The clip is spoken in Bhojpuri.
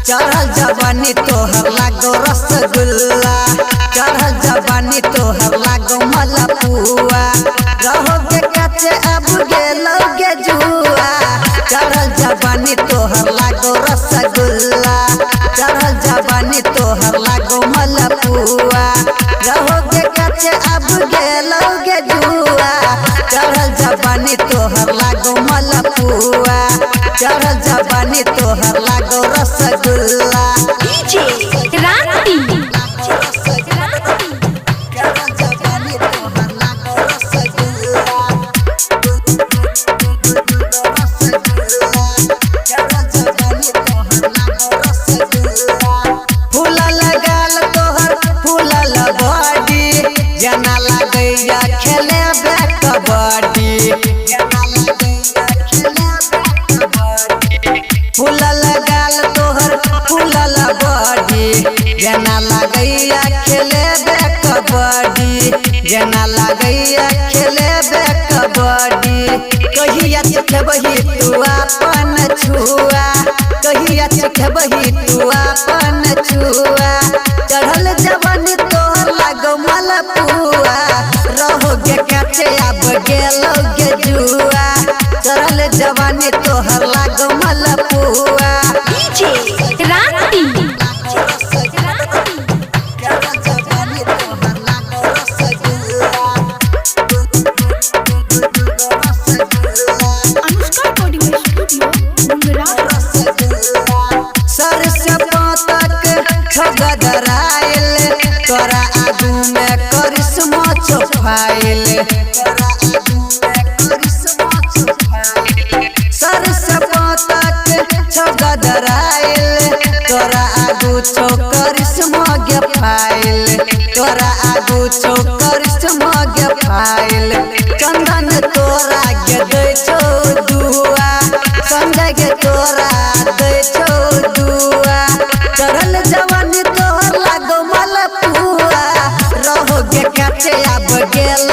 चढ़ल जवानी तोहर लागो रसगुल्ला, चढ़ल जवानी तोहर लागो मलपुआ, रहोगे कच्चे अब गेलोगे जुआ। चढ़ल जवानी तोहर लागो रसगुल्ला, चढ़ल जवानी तोहर लागो मलपुआ, रहोगे कच्चे अब गेलोगे जुआ। चढ़ल जवानी तोहर लागो मलपुआ, चढ़ल जवानी तोहर लागो रसगुल्ला। फूला लगाल तोहर फूलल बॉडी, जना लगैया खेले कबड्डी। फूला लगाल तोहर फूलल बॉडी, जना लगैया खेले कबड्डी, जना लगैया खेले कबड्डी। कहिया देखबही तू अपन छुआ, कहिया देखबही तू अपन छुआ। चढ़ल जवानी तोहर लागो मलपुआ, रहोगे कच्चे अब गेलोगे जुआ। चढ़ल जवानी तोहर लागो मलपुआ। सर से पातक ठगदराइल, तोरा आगू में करिश्मा छुपाइल। सर से पातक ठगदराइल, तोरा आगू छो करिश्मा गे फाइल, तोरा आगू छो करिश्मा गे फाइल। चंदन तोरा गे दै छो दुआ, संजय गे तोरा दै छो दुआ। चढ़ल जवानी तोहर लागो मलपुआ, रहोगे कच्चे अब गेल